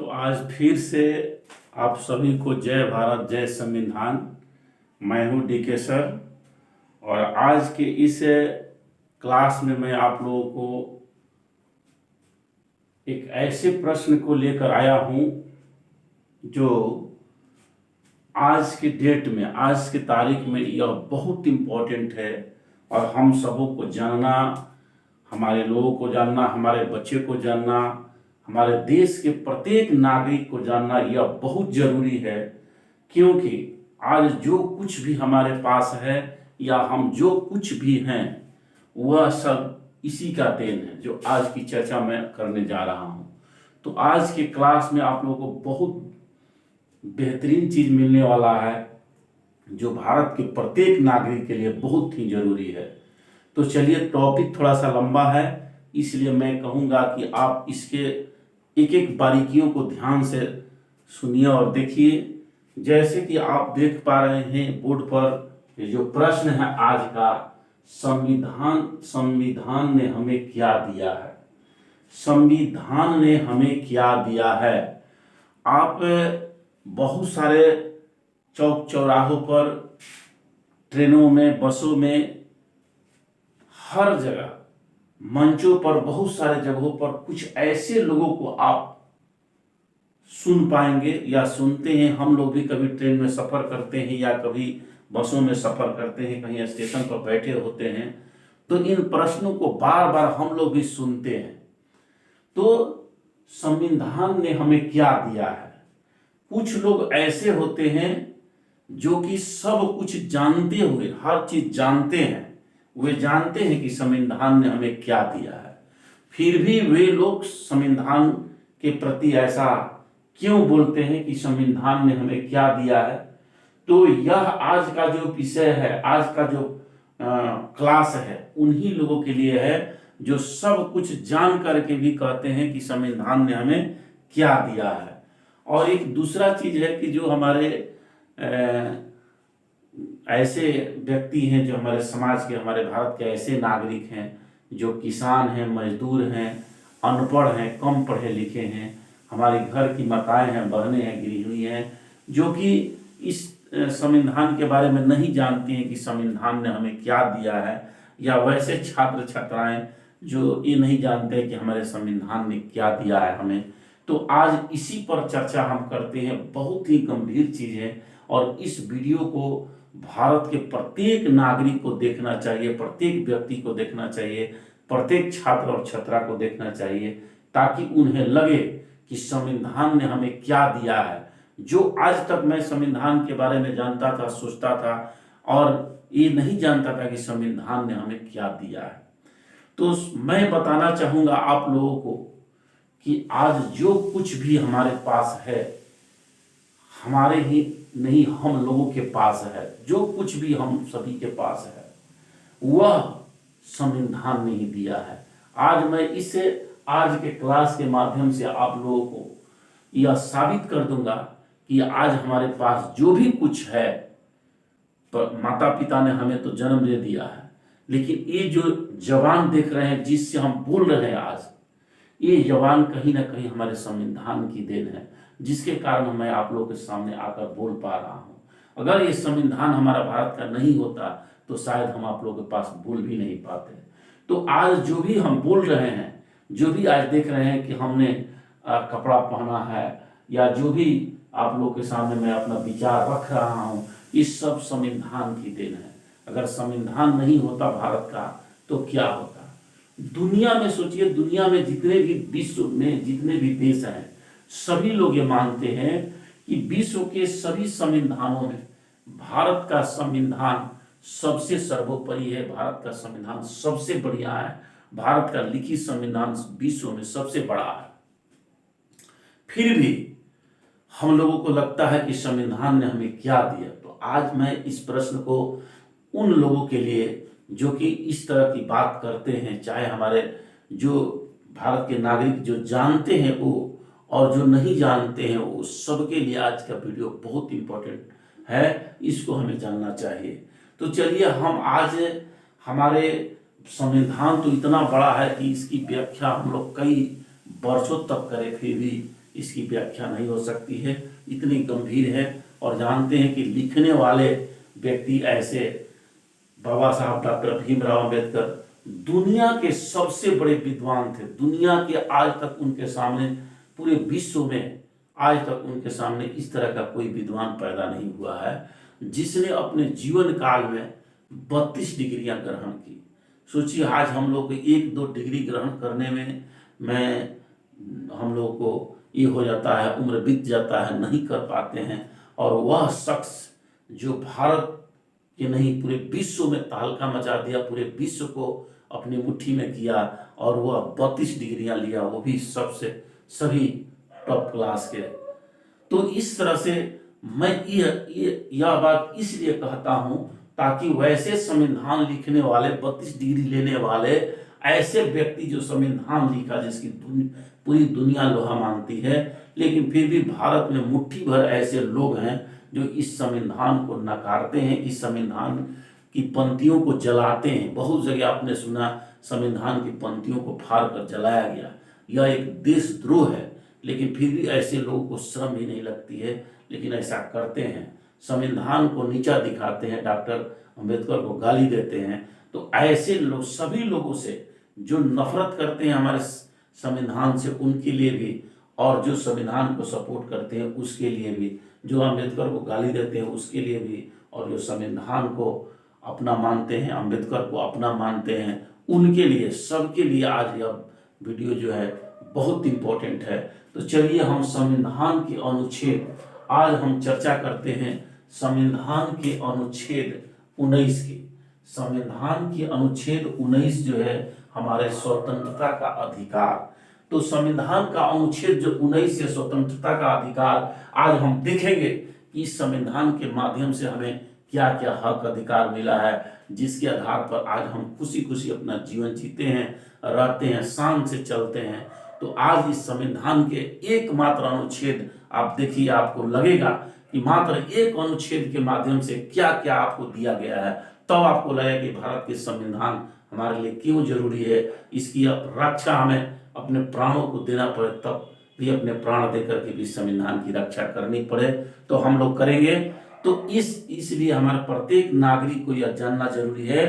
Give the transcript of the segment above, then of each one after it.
तो आज फिर से आप सभी को जय भारत जय संविधान। मैं हूं डीके सर और आज के इस क्लास में मैं आप लोगों को एक ऐसे प्रश्न को लेकर आया हूं जो आज के डेट में, आज की तारीख में यह बहुत इम्पोर्टेंट है और हम सबों को जानना, हमारे लोगों को जानना, हमारे बच्चे को जानना, हमारे देश के प्रत्येक नागरिक को जानना यह बहुत जरूरी है। क्योंकि आज जो कुछ भी हमारे पास है या हम जो कुछ भी हैं वह सब इसी का देन है जो आज की चर्चा मैं करने जा रहा हूं। तो आज के क्लास में आप लोगों को बहुत बेहतरीन चीज मिलने वाला है जो भारत के प्रत्येक नागरिक के लिए बहुत ही जरूरी है। तो चलिए, टॉपिक थोड़ा सा लंबा है, इसलिए मैं कहूँगा कि आप इसके एक एक बारीकियों को ध्यान से सुनिए और देखिए। जैसे कि आप देख पा रहे हैं बोर्ड पर ये जो प्रश्न है आज का, संविधान ने हमें क्या दिया है। संविधान ने हमें क्या दिया है। आप बहुत सारे चौक चौराहों पर, ट्रेनों में, बसों में, हर जगह मंचों पर, बहुत सारे जगहों पर कुछ ऐसे लोगों को आप सुन पाएंगे या सुनते हैं। हम लोग भी कभी ट्रेन में सफर करते हैं या कभी बसों में सफर करते हैं, कहीं स्टेशन पर बैठे होते हैं, तो इन प्रश्नों को बार बार हम लोग भी सुनते हैं। तो संविधान ने हमें क्या दिया है। कुछ लोग ऐसे होते हैं जो कि सब कुछ जानते हुए, हर चीज जानते हैं, वे जानते हैं कि संविधान ने हमें क्या दिया है, फिर भी वे लोग संविधान के प्रति ऐसा क्यों बोलते हैं कि संविधान ने हमें क्या दिया है। तो यह आज का जो विषय है, आज का जो क्लास है, उन्हीं लोगों के लिए है जो सब कुछ जान करके भी कहते हैं कि संविधान ने हमें क्या दिया है। और एक दूसरा चीज है कि जो हमारे ऐसे व्यक्ति हैं, जो हमारे समाज के, हमारे भारत के ऐसे नागरिक हैं जो किसान हैं, मजदूर हैं, अनपढ़ हैं, कम पढ़े लिखे हैं, हमारे घर की माताएं हैं, बहनें हैं, गृहिणी हैं, जो कि इस संविधान के बारे में नहीं जानती हैं कि संविधान ने हमें क्या दिया है, या वैसे छात्र छात्राएं जो ये नहीं जानते कि हमारे संविधान ने क्या दिया है हमें। तो आज इसी पर चर्चा हम करते हैं। बहुत ही गंभीर चीज है और इस वीडियो को भारत के प्रत्येक नागरिक को देखना चाहिए, प्रत्येक व्यक्ति को देखना चाहिए, प्रत्येक छात्र और छात्रा को देखना चाहिए, ताकि उन्हें लगे कि संविधान ने हमें क्या दिया है। जो आज तक मैं संविधान के बारे में जानता था, सोचता था और ये नहीं जानता था कि संविधान ने हमें क्या दिया है। तो मैं बताना चाहूंगा आप लोगों को कि आज जो कुछ भी हमारे पास है, हमारे ही नहीं, हम लोगों के पास है, जो कुछ भी हम सभी के पास है, वह संविधान ने ही दिया है। आज मैं इसे, आज के क्लास के माध्यम से आप लोगों को यह साबित कर दूंगा कि आज हमारे पास जो भी कुछ है, माता पिता ने हमें तो जन्म दे दिया है, लेकिन ये जो जवान देख रहे हैं, जिससे हम बोल रहे हैं आज, ये जवान कहीं ना कहीं हमारे संविधान की देन है, जिसके कारण मैं आप लोगों के सामने आकर बोल पा रहा हूं। अगर ये संविधान हमारा भारत का नहीं होता तो शायद हम आप लोगों के पास बोल भी नहीं पाते। तो आज जो भी हम बोल रहे हैं, जो भी आज देख रहे हैं कि हमने कपड़ा पहना है, या जो भी आप लोगों के सामने मैं अपना विचार रख रहा हूं, इस सब संविधान की देन है। अगर संविधान नहीं होता भारत का तो क्या होता। दुनिया में सोचिए, दुनिया में जितने भी, विश्व में जितने भी देश हैं, सभी लोग ये मानते हैं कि विश्व के सभी संविधानों में भारत का संविधान सबसे सर्वोपरि है, भारत का संविधान सबसे बढ़िया है, भारत का लिखित संविधान विश्व में सबसे बड़ा है। फिर भी हम लोगों को लगता है कि संविधान ने हमें क्या दिया। तो आज मैं इस प्रश्न को उन लोगों के लिए जो कि इस तरह की बात करते हैं, चाहे हमारे जो भारत के नागरिक जो जानते हैं वो, और जो नहीं जानते हैं वो, सबके लिए आज का वीडियो बहुत इंपॉर्टेंट है, इसको हमें जानना चाहिए। तो चलिए, हम आज, हमारे संविधान तो इतना बड़ा है कि इसकी व्याख्या हम लोग कई वर्षों तक करें, फिर भी इसकी व्याख्या नहीं हो सकती है, इतनी गंभीर है। और जानते हैं कि लिखने वाले व्यक्ति ऐसे बाबा साहब डॉक्टर भीमराव अंबेडकर दुनिया के सबसे बड़े विद्वान थे। दुनिया के आज तक उनके सामने, पूरे विश्व में आज तक उनके सामने इस तरह का कोई विद्वान पैदा नहीं हुआ है जिसने अपने जीवन काल में 32 डिग्रियां ग्रहण की। सोचिए, आज हम लोग को 1-2 डिग्री ग्रहण करने में हम लोग को ये हो जाता है, उम्र बीत जाता है, नहीं कर पाते हैं। और वह शख्स जो भारत के नहीं पूरे विश्व में तहलका मचा दिया, पूरे विश्व को अपनी मुट्ठी में किया, और वह 32 डिग्रियां लिया, वो भी सबसे सभी टॉप क्लास के। तो इस तरह से मैं यह बात इसलिए कहता हूं ताकि वैसे संविधान लिखने वाले, 32 डिग्री लेने वाले ऐसे व्यक्ति जो संविधान लिखा, जिसकी पूरी दुनिया लोहा मानती है, लेकिन फिर भी भारत में मुट्ठी भर ऐसे लोग हैं जो इस संविधान को नकारते हैं, इस संविधान की पंक्तियों को जलाते हैं। बहुत जगह आपने सुना संविधान की पंक्तियों को फाड़ कर जलाया गया। यह एक देशद्रोह है, लेकिन फिर भी ऐसे लोगों को शर्म ही नहीं लगती है, लेकिन ऐसा करते हैं, संविधान को नीचा दिखाते हैं, डॉक्टर अंबेडकर को गाली देते हैं। तो ऐसे लोग, सभी लोगों से जो नफरत करते हैं हमारे संविधान से, उनके लिए भी, और जो संविधान को सपोर्ट करते हैं उसके लिए भी, जो अम्बेडकर को गाली देते हैं उसके लिए भी, और जो संविधान को अपना मानते हैं, अम्बेडकर को अपना मानते हैं, उनके लिए, सबके लिए आज यह वीडियो जो है बहुत इम्पोर्टेंट है। तो चलिए हम संविधान के अनुच्छेद, आज हम चर्चा करते हैं संविधान के अनुच्छेद 19 की। संविधान के अनुच्छेद 19 जो है हमारे स्वतंत्रता का अधिकार। तो संविधान का अनुच्छेद जो 19 है, स्वतंत्रता का अधिकार, आज हम देखेंगे कि इस संविधान के माध्यम से हमें क्या क्या हक अधिकार मिला है, जिसके आधार पर आज हम खुशी खुशी अपना जीवन जीते हैं, रहते हैं, शान से चलते हैं। तो आज इस संविधान के एकमात्र अनुच्छेद आप देखिए, आपको लगेगा कि मात्र एक अनुच्छेद के माध्यम से क्या क्या आपको दिया गया है, तब आपको लगेगा कि भारत के संविधान हमारे लिए क्यों जरूरी है, इसकी रक्षा हमें अपने प्राणों को देना पड़े, तब भी अपने प्राण देकर के भी संविधान की रक्षा करनी पड़े, तो हम लोग करेंगे। तो इसलिए हमारे प्रत्येक नागरिक को यह जानना जरूरी है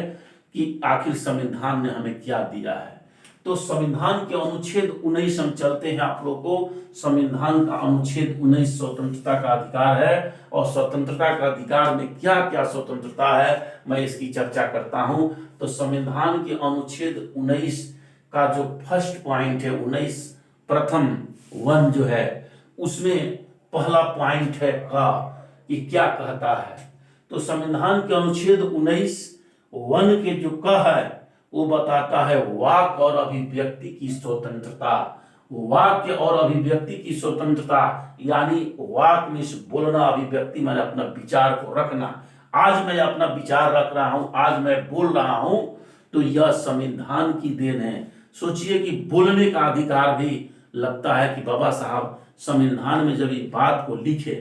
कि आखिर संविधान ने हमें क्या दिया है। तो संविधान के अनुच्छेद 19 हम चलते हैं आप लोग को। संविधान का अनुच्छेद 19 स्वतंत्रता का अधिकार है, और स्वतंत्रता का अधिकार में क्या क्या स्वतंत्रता है मैं इसकी चर्चा करता हूं। तो संविधान के अनुच्छेद 19 का जो फर्स्ट पॉइंट है, 19 प्रथम 1 जो है, उसमें पहला पॉइंट है का, कि क्या कहता है। तो संविधान के अनुच्छेद 19 1 के जो का है वो बताता है वाक और अभिव्यक्ति की स्वतंत्रता। वाक्य और अभिव्यक्ति की स्वतंत्रता, यानी वाक में बोलना, अभिव्यक्ति मैंने अपना विचार को रखना। आज मैं अपना विचार रख रहा हूं, आज मैं बोल रहा हूं, तो यह संविधान की देन है। सोचिए कि बोलने का अधिकार भी लगता है कि बाबा साहब संविधान में जब ये बात को लिखे,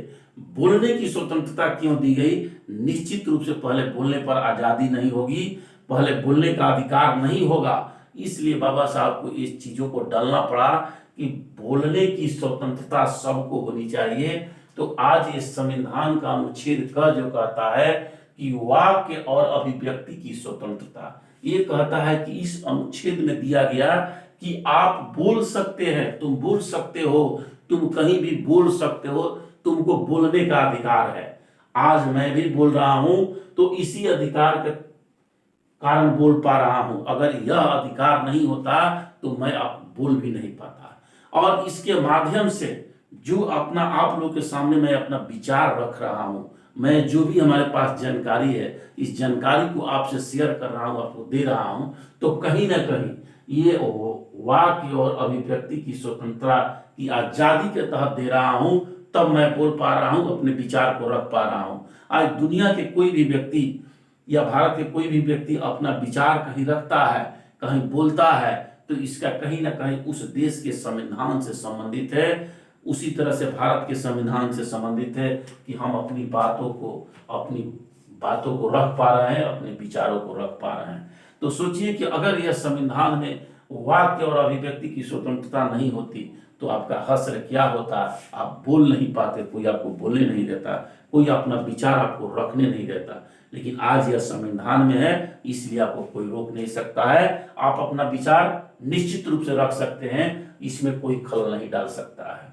बोलने की स्वतंत्रता क्यों दी गई? निश्चित रूप से पहले बोलने पर आजादी नहीं होगी, पहले बोलने का अधिकार नहीं होगा, इसलिए बाबा साहब को इस चीजों को डालना पड़ा कि बोलने की स्वतंत्रता सबको होनी चाहिए। तो आज इस संविधान का अनुच्छेद का जो कहता है कि वाक्य और अभिव्यक्ति की स्वतंत्रता, ये कहता है कि इस अनुच्छेद में दिया गया कि आप बोल सकते हैं, तुम बोल सकते हो, तुम कहीं भी बोल सकते हो, तुमको बोलने का अधिकार है। आज मैं भी बोल रहा हूं तो इसी अधिकार के कारण बोल पा रहा हूं। अगर यह अधिकार नहीं होता तो मैं अब बोल भी नहीं पाता। और इसके माध्यम से जो अपना आप लोग के सामने मैं अपना विचार रख रहा हूं, मैं जो भी हमारे पास जानकारी है, इस जानकारी को आपसे शेयर कर रहा हूं, आपको दे रहा हूं, तो कहीं ना कहीं ये वाक्य और अभिव्यक्ति की स्वतंत्रता की आजादी के तहत दे रहा हूं, तब मैं बोल पा रहा हूं, अपने विचार को रख पा रहा हूं। आज दुनिया के कोई भी व्यक्ति या भारत के कोई भी व्यक्ति अपना विचार कहीं रखता है, कहीं बोलता है, तो इसका कहीं ना कहीं उस देश के संविधान से संबंधित है। उसी तरह से भारत के संविधान से संबंधित है कि हम अपनी बातों को रख पा रहे हैं, अपने विचारों को रख पा रहे हैं। तो सोचिए कि अगर यह संविधान में वाक्य और अभिव्यक्ति की स्वतंत्रता नहीं होती तो आपका हश्र क्या होता, आप बोल नहीं पाते, कोई आपको बोलने नहीं देता, कोई अपना विचार आपको रखने नहीं देता। लेकिन आज यह संविधान में है, इसलिए आपको कोई रोक नहीं सकता है। आप अपना विचार निश्चित रूप से रख सकते हैं, इसमें कोई खलल नहीं डाल सकता है।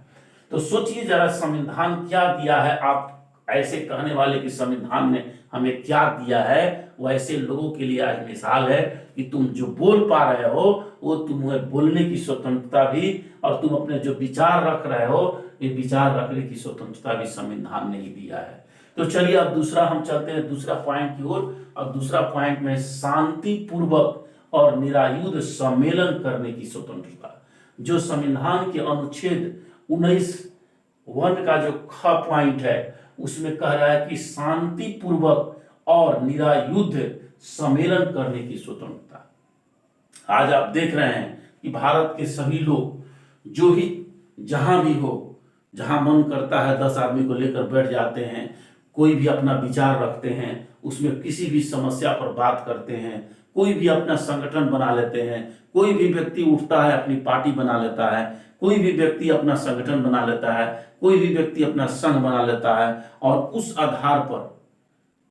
तो सोचिए जरा संविधान क्या दिया है। आप ऐसे कहने वाले कि संविधान ने हमें क्या दिया है, वो ऐसे लोगों के लिए आज मिसाल है कि तुम जो बोल पा रहे हो वो तुम्हें बोलने की स्वतंत्रता भी, और तुम अपने जो विचार रख रहे हो ये विचार रखने की स्वतंत्रता भी संविधान ने ही दिया है। तो चलिए अब दूसरा हम चलते हैं दूसरा पॉइंट की ओर। अब दूसरा पॉइंट में शांति पूर्वक और निरायुध सम्मेलन करने की स्वतंत्रता। जो संविधान के अनुच्छेद 19(1) का जो ख पॉइंट है उसमें कह रहा है कि शांति पूर्वक और निरायुध सम्मेलन करने की स्वतंत्रता। आज आप देख रहे हैं कि भारत के सभी लोग जो भी जहां भी हो, जहां मन करता है 10 आदमी को लेकर बैठ जाते हैं, कोई भी अपना विचार रखते हैं, उसमें किसी भी समस्या पर बात करते हैं, कोई भी अपना संगठन बना लेते हैं, कोई भी व्यक्ति उठता है अपनी पार्टी बना लेता है, कोई भी व्यक्ति अपना संगठन बना लेता है, कोई भी व्यक्ति अपना संघ बना लेता है, और उस आधार पर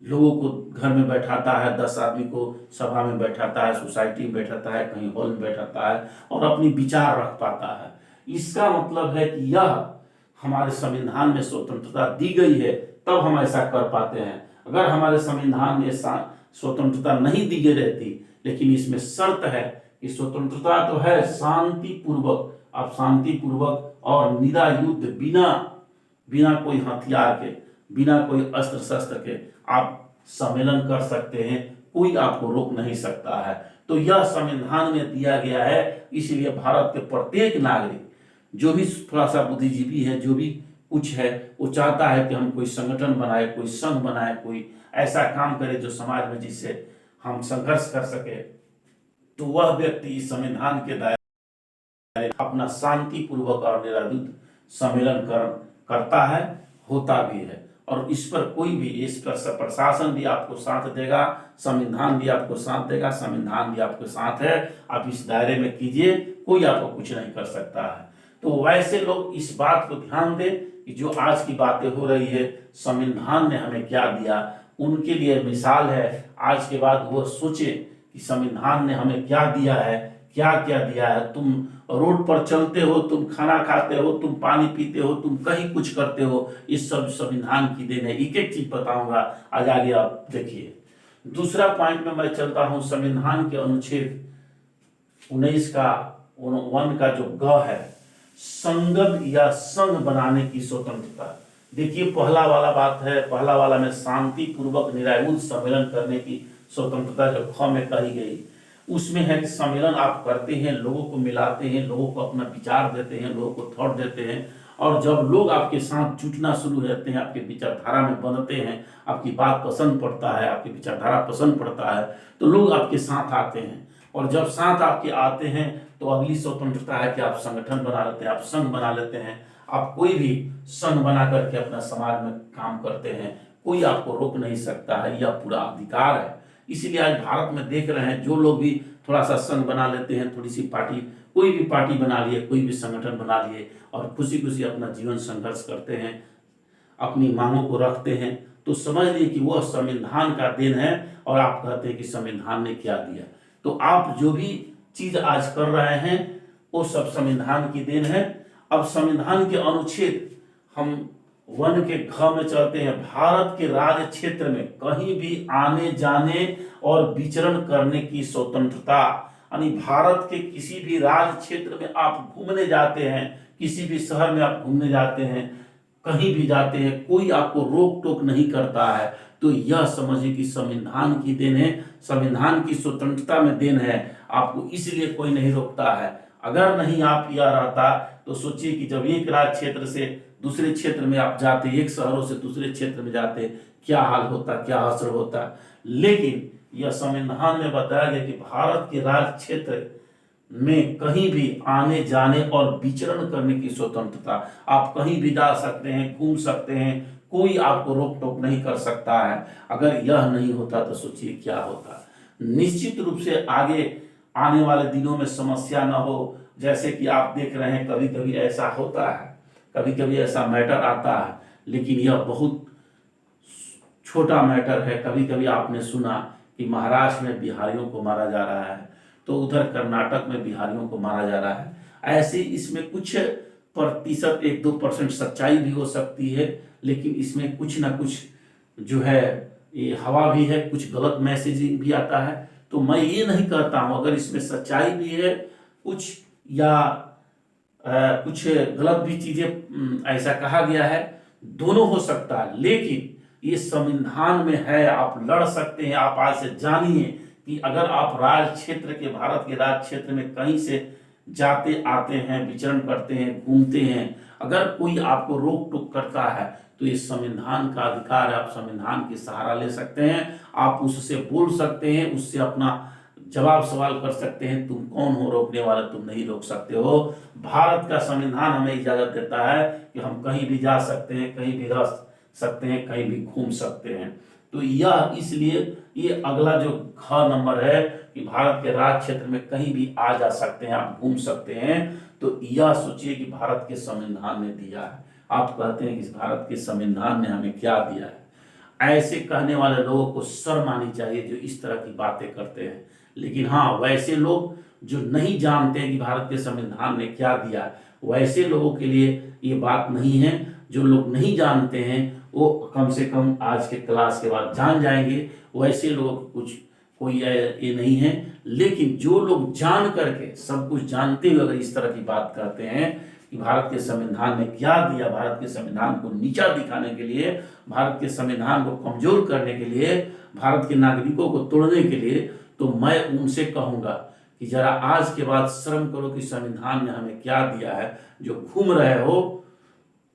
लोगों को घर में बैठाता है, 10 आदमी को सभा में बैठाता है, सोसाइटी में बैठाता है, कहीं हॉल में बैठाता है और अपनी विचार रख पाता है। इसका मतलब है कि यह हमारे संविधान में स्वतंत्रता दी गई है, तब हम ऐसा कर पाते हैं। अगर हमारे संविधान में स्वतंत्रता नहीं दी गई रहती, लेकिन इसमें शर्त है कि स्वतंत्रता तो है शांति पूर्वक, आप शांति पूर्वक और निरायुध बिना कोई हथियार के, बिना कोई अस्त्र शस्त्र के आप सम्मेलन कर सकते हैं, कोई आपको रोक नहीं सकता है। तो यह संविधान में दिया गया है, इसलिए भारत के प्रत्येक नागरिक जो भी थोड़ा सा बुद्धिजीवी है, जो भी कुछ है, वो चाहता है कि हम कोई संगठन बनाए, कोई संघ बनाए, कोई ऐसा काम करे जो समाज में जिससे हम संघर्ष कर सके। तो वह व्यक्ति इस संविधान के दायरे अपना शांति पूर्वक और निरायुध सम्मेलन करता है, होता भी है। और इस पर कोई भी, इस पर प्रशासन भी आपको साथ देगा, संविधान भी आपको साथ देगा, संविधान भी आपके साथ है। आप इस दायरे में कीजिए, कोई आपको कुछ नहीं कर सकता है। तो वैसे लोग इस बात को ध्यान दें कि जो आज की बातें हो रही है, संविधान ने हमें क्या दिया, उनके लिए मिसाल है। आज के बाद वो सोचे कि संविधान ने हमें क्या दिया है, क्या क्या दिया है। तुम रोड पर चलते हो, तुम खाना खाते हो, तुम पानी पीते हो, तुम कहीं कुछ करते हो, इस सब संविधान की देन है। एक एक चीज बताऊंगा, आज आगे आप देखिए। दूसरा पॉइंट में मैं चलता हूं, संविधान के अनुच्छेद 19(1) का जो ग है, संगत या संघ बनाने की स्वतंत्रता। देखिए पहला वाला बात है, पहला वाला में शांति पूर्वक निरायुध सम्मेलन करने की स्वतंत्रता जो ख में कही गई, उसमें है कि सम्मेलन आप करते हैं, लोगों को मिलाते हैं, लोगों को अपना विचार देते हैं, लोगों को थॉट देते हैं, और जब लोग आपके साथ जुटना शुरू होते हैं, आपके विचारधारा में बनते हैं, आपकी बात पसंद पड़ता है, आपकी विचारधारा पसंद पड़ता है, तो लोग आपके साथ आते हैं। और जब साथ आपके आते हैं तो अगली स्वतंत्रता है कि आप संगठन बना लेते हैं, आप संघ बना लेते हैं, आप कोई भी संघ बना करके अपना समाज में काम करते हैं, कोई आपको रोक नहीं सकता है, यह पूरा अधिकार है। इसीलिए आज भारत में देख रहे हैं, जो लोग भी थोड़ा सा संघ बना लेते हैं, थोड़ी सी पार्टी, कोई भी पार्टी बना लिए, कोई भी संगठन बना लिए, और खुशी खुशी अपना जीवन संघर्ष करते हैं, अपनी मांगों को रखते हैं, तो समझ लीजिए कि वह संविधान का देन है। और आप कहते हैं कि संविधान ने क्या दिया, तो आप जो भी चीज आज कर रहे हैं वो सब संविधान की देन है। अब संविधान के अनुच्छेद हम 1 के घ में चलते हैं। भारत के राज्य क्षेत्र में कहीं भी आने जाने और विचरण करने की स्वतंत्रता, यानी भारत के किसी भी राज्य क्षेत्र में आप घूमने जाते हैं, किसी भी शहर में आप घूमने जाते हैं, कहीं भी जाते हैं, कोई आपको रोक टोक नहीं करता है। तो यह समझिए कि संविधान की देन है, संविधान की स्वतंत्रता में देन है, आपको इसलिए कोई नहीं रोकता है। अगर नहीं आप यह रहता तो सोचिए कि जब एक राज्य क्षेत्र से दूसरे क्षेत्र में आप जाते, एक शहरों से दूसरे क्षेत्र में जाते, क्या हाल होता, क्या असर होता। लेकिन यह संविधान में बताया गया कि भारत के राज्य क्षेत्र में कहीं भी आने जाने और विचरण करने की स्वतंत्रता, आप कहीं भी जा सकते हैं, घूम सकते हैं, कोई आपको रोक टोक नहीं कर सकता है। अगर यह नहीं होता तो सोचिए क्या होता। निश्चित रूप से आगे आने वाले दिनों में समस्या न हो, जैसे कि आप देख रहे हैं कभी कभी ऐसा होता है, कभी कभी ऐसा मैटर आता है, लेकिन यह बहुत छोटा मैटर है। कभी कभी आपने सुना कि महाराष्ट्र में बिहारियों को मारा जा रहा है, तो उधर कर्नाटक में बिहारियों को मारा जा रहा है। ऐसे इसमें कुछ प्रतिशत 1-2% सच्चाई भी हो सकती है, लेकिन इसमें कुछ ना कुछ जो है ये हवा भी है, कुछ गलत मैसेजिंग भी आता है। तो मैं ये नहीं कहता हूँ अगर इसमें सच्चाई भी है कुछ, या कुछ गलत भी चीजें ऐसा कहा गया है, दोनों हो सकता है, लेकिन ये संविधान में है, आप लड़ सकते हैं। आप आज से जानिए कि अगर आप राज्य क्षेत्र के, भारत के राज्य क्षेत्र में कहीं से जाते आते हैं, विचरण करते हैं, घूमते हैं, अगर कोई आपको रोक टोक करता है तो ये संविधान का अधिकार है, आप संविधान की सहारा ले सकते हैं, आप उससे बोल सकते हैं, उससे अपना जवाब सवाल कर सकते हैं। तुम कौन हो रोकने वाले, तुम नहीं रोक सकते हो। भारत का संविधान हमें इजाजत देता है कि हम कहीं भी जा सकते हैं, कहीं भी रह सकते हैं, कहीं भी घूम सकते हैं। तो यह इसलिए ये अगला जो ख नंबर है कि भारत के राज्य क्षेत्र में कहीं भी आ जा सकते हैं, आप घूम सकते हैं। तो यह सोचिए कि भारत के संविधान ने दिया है। आप कहते हैं कि भारत के संविधान ने हमें क्या दिया है। ऐसे कहने वाले लोगों को शर्म आनी चाहिए जो इस तरह की बातें करते हैं। लेकिन हाँ, वैसे लोग जो नहीं जानते हैं कि भारत के संविधान ने क्या दिया, वैसे लोगों के लिए ये बात नहीं है। जो लोग नहीं जानते हैं वो कम से कम आज के क्लास के बाद जान जाएंगे। वैसे लोग कुछ कोई ये नहीं है, लेकिन जो लोग जान करके सब कुछ जानते हुए अगर इस तरह की बात करते हैं कि भारत के संविधान ने क्या दिया, भारत के संविधान को नीचा दिखाने के लिए, भारत के संविधान को कमजोर करने के लिए, भारत के नागरिकों को तोड़ने के लिए, तो मैं उनसे कहूंगा कि जरा आज के बाद शर्म करो कि संविधान ने हमें क्या दिया है। जो घूम रहे हो,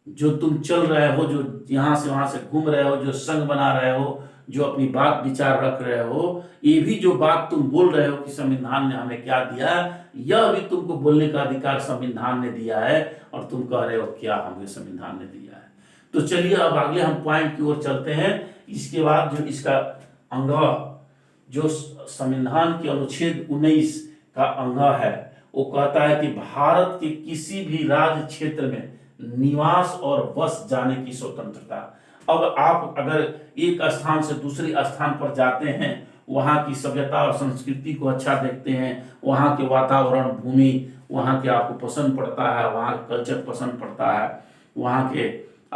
जो तुम चल रहे हो, जो यहाँ से वहां से घूम रहे हो, जो संघ बना रहे हो, जो अपनी बात विचार रख रहे हो, ये भी जो बात तुम बोल रहे हो कि संविधान ने हमें क्या दिया, यह भी तुमको बोलने का अधिकार संविधान ने दिया है, और तुम कह रहे हो क्या हमें संविधान ने दिया है। तो चलिए अब आगे हम पॉइंट की ओर चलते हैं। इसके बाद जो इसका अंग, जो संविधान के अनुच्छेद 19 का अंग है, वो कहता है कि भारत के किसी भी राज्य क्षेत्र में निवास और बस जाने की स्वतंत्रता। अब आप अगर एक स्थान से दूसरे स्थान पर जाते हैं, वहाँ की सभ्यता और संस्कृति को अच्छा देखते हैं, वहाँ के वातावरण, भूमि वहाँ के आपको पसंद पड़ता है, वहाँ का कल्चर पसंद पड़ता है, वहाँ के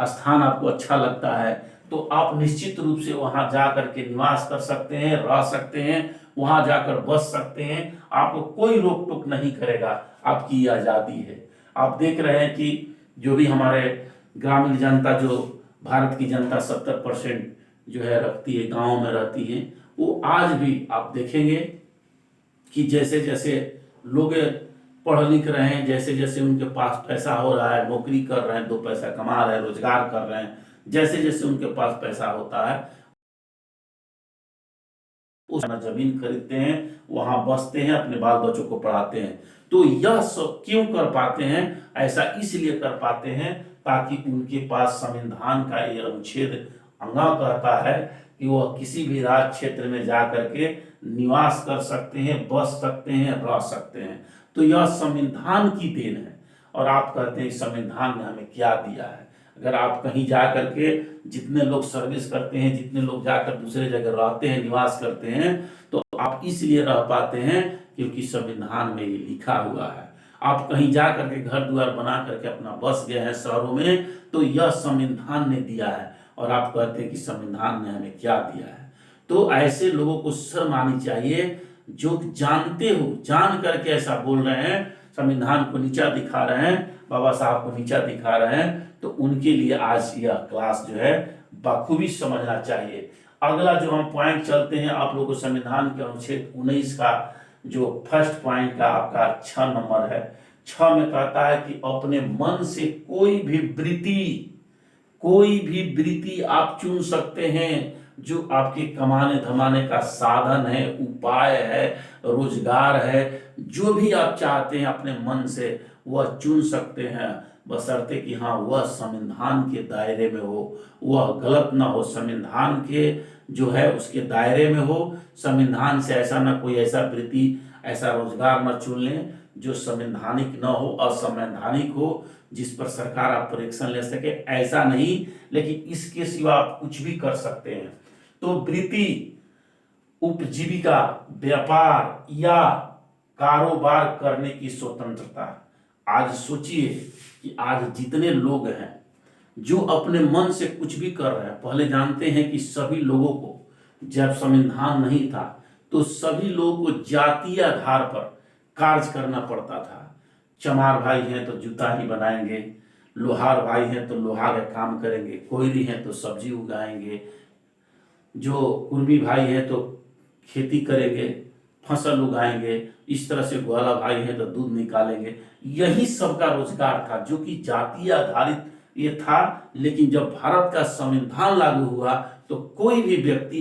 स्थान आपको अच्छा लगता है, तो आप निश्चित रूप से वहाँ जा करके निवास कर सकते हैं, रह सकते हैं, वहाँ जाकर बस सकते हैं। आपको कोई रोक टोक नहीं करेगा, आपकी आज़ादी है। आप देख रहे हैं कि जो भी हमारे ग्रामीण जनता, जो भारत की जनता 70% जो है रखती है, गाँव में रहती है, वो आज भी आप देखेंगे कि जैसे जैसे लोग पढ़ लिख रहे हैं, जैसे जैसे उनके पास पैसा हो रहा है, नौकरी कर रहे हैं, 2 पैसा कमा रहे हैं, रोजगार कर रहे हैं, जैसे जैसे उनके पास पैसा होता है, उस जमीन खरीदते हैं, वहां बसते हैं, अपने बाल बच्चों को पढ़ाते हैं। तो यह सब क्यों कर पाते हैं? ऐसा इसलिए कर पाते हैं ताकि उनके पास संविधान का यह अनुच्छेद अंगा कहता है कि वह किसी भी राज्य क्षेत्र में जा करके निवास कर सकते हैं, बस सकते हैं, रह सकते हैं। तो यह संविधान की देन है। और आप कहते हैं संविधान ने हमें क्या दिया है। अगर आप कहीं जा करके, जितने लोग सर्विस करते हैं, जितने लोग जाकर दूसरे जगह रहते हैं, निवास करते हैं, तो आप इसलिए रह पाते हैं क्योंकि संविधान में ये लिखा हुआ है। आप कहीं जा करके घर द्वार बना करके अपना बस गए हैं शहरों में, तो यह संविधान ने दिया है। और आप कहते हैं कि संविधान ने हमें क्या दिया है। तो ऐसे लोगों को शर्म आनी चाहिए जो जानते हो, जान करके ऐसा बोल रहे हैं, संविधान को नीचा दिखा रहे हैं, बाबा साहब को नीचा दिखा रहे हैं। तो उनके लिए आज यह क्लास जो है बखूबी समझना चाहिए। अगला जो हम पॉइंट चलते हैं, आप लोगों को संविधान के अनुच्छेद 19 का जो फर्स्ट पॉइंट का आपका 6 नंबर है। 6 में कहता है कि अपने मन से कोई भी वृत्ति आप चुन सकते हैं जो आपके कमाने धमाने का साधन है, उपाय है, रोजगार है। जो भी आप चाहते हैं अपने मन से वह चुन सकते हैं, बशर्ते कि हाँ वह संविधान के दायरे में हो, वह गलत ना हो, संविधान के जो है उसके दायरे में हो। संविधान से ऐसा ना कोई ऐसा वृत्ति, ऐसा रोजगार ना चुन लें जो संवैधानिक न हो, असंवैधानिक हो, जिस पर सरकार आप पर एक्शन ले सके, ऐसा नहीं, लेकिन इसके सिवा आप कुछ भी कर सकते हैं। तो वृत्ति, उपजीविका, व्यापार या कारोबार करने की स्वतंत्रता। आज सोचिए कि आज जितने लोग हैं जो अपने मन से कुछ भी कर रहे हैं। पहले जानते हैं कि सभी लोगों को, जब संविधान नहीं था तो सभी लोगों को जातीय आधार पर कार्य करना पड़ता था। चमार भाई हैं तो जूता ही बनाएंगे, लोहार भाई हैं तो लोहा का काम करेंगे, कोयरी हैं तो सब्जी उगाएंगे, जो कुर्मी भाई हैं तो खेती करेंगे, फसल उगाएंगे, इस तरह से ग्वाला भाई हैं तो दूध निकालेंगे। यही सबका रोजगार था, जो कि जातीय आधारित ये था। लेकिन जब भारत का संविधान लागू हुआ तो कोई भी व्यक्ति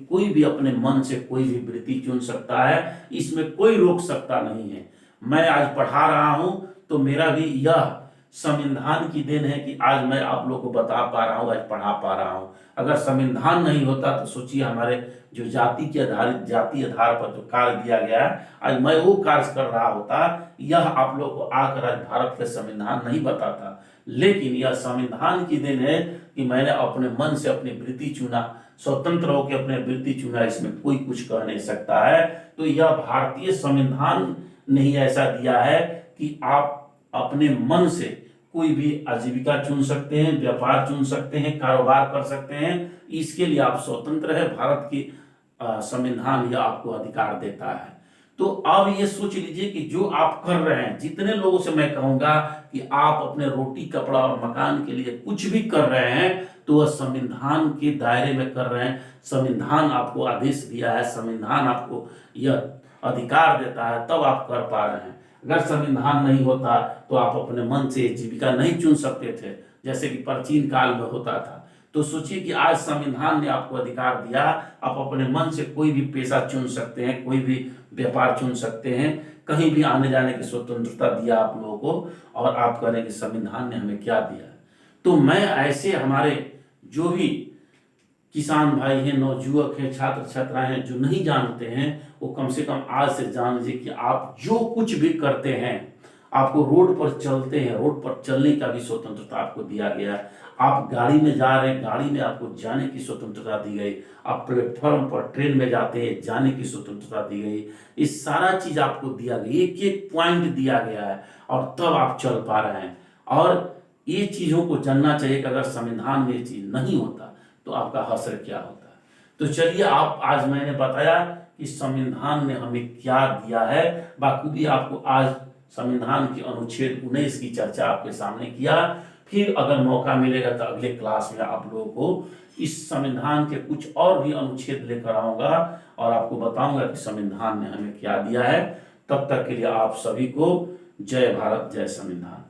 कोई भी अपने मन से कोई भी वृत्ति चुन सकता है, इसमें कोई रोक सकता नहीं है। मैं आज पढ़ा रहा हूं तो मेरा भी यह संविधान की देन है कि आज मैं आप लोगों को बता पा रहा हूं, आज पढ़ा पा रहा हूं। अगर संविधान नहीं होता तो सोचिए हमारे जो जाति आधार पर जो कार्य दिया गया है, आज मैं वो कार्य कर रहा होता, यह आप लोग को आकर आज भारत के संविधान नहीं बताता। लेकिन यह संविधान की देन है कि मैंने अपने मन से अपनी वृत्ति चुना, स्वतंत्र होकर अपने वृत्ति चुना, इसमें कोई कुछ कह नहीं सकता है। तो यह भारतीय संविधान ने ही ऐसा दिया है कि आप अपने मन से कोई भी आजीविका चुन सकते हैं, व्यापार चुन सकते हैं, कारोबार कर सकते हैं, इसके लिए आप स्वतंत्र है। भारत की संविधान यह आपको अधिकार देता है। तो अब ये सोच लीजिए कि जो आप कर रहे हैं, जितने लोगों से मैं कहूंगा कि आप अपने रोटी कपड़ा और मकान के लिए कुछ भी कर रहे हैं तो वह संविधान के दायरे में कर रहे हैं। संविधान आपको आदेश दिया है, संविधान आपको यह अधिकार देता है, तब आप कर पा रहे हैं। अगर संविधान नहीं होता तो आप अपने मन से जीविका नहीं चुन सकते थे, जैसे कि प्राचीन काल में होता था। तो सोचिए कि आज संविधान ने आपको अधिकार दिया, आप अपने मन से कोई भी पेशा चुन सकते हैं, कोई भी व्यापार चुन सकते हैं, कहीं भी आने जाने की स्वतंत्रता दिया आप लोगों को। और आप कह रहे हैं कि संविधान ने हमें क्या दिया है। तो मैं ऐसे हमारे जो भी किसान भाई हैं, नवजुवक हैं, छात्र छात्राएं हैं जो नहीं जानते हैं, वो कम से कम आज से जान लीजिए कि आप जो कुछ भी करते हैं, आपको रोड पर चलते हैं, रोड पर चलने का भी स्वतंत्रता आपको दिया गया है। आप गाड़ी में जा रहे हैं, गाड़ी में आपको जाने की स्वतंत्रता दी गई। आप प्लेटफॉर्म पर ट्रेन में जाते हैं, जाने की स्वतंत्रता दी गई। ये सारा चीज आपको दिया गया, एक एक पॉइंट दिया गया है, और तब आप चल पा रहे हैं। और ये चीजों को जानना चाहिए कि अगर संविधान में ये चीज नहीं होता तो आपका हश्र क्या होता है। तो चलिए, आप आज मैंने बताया कि संविधान ने हमें क्या दिया है, बाखूबी आपको आज संविधान के अनुच्छेद 19 की चर्चा आपके सामने किया। फिर अगर मौका मिलेगा तो अगले क्लास में आप लोगों को इस संविधान के कुछ और भी अनुच्छेद लेकर आऊंगा और आपको बताऊंगा कि संविधान ने हमें क्या दिया है। तब तक के लिए आप सभी को जय भारत, जय संविधान।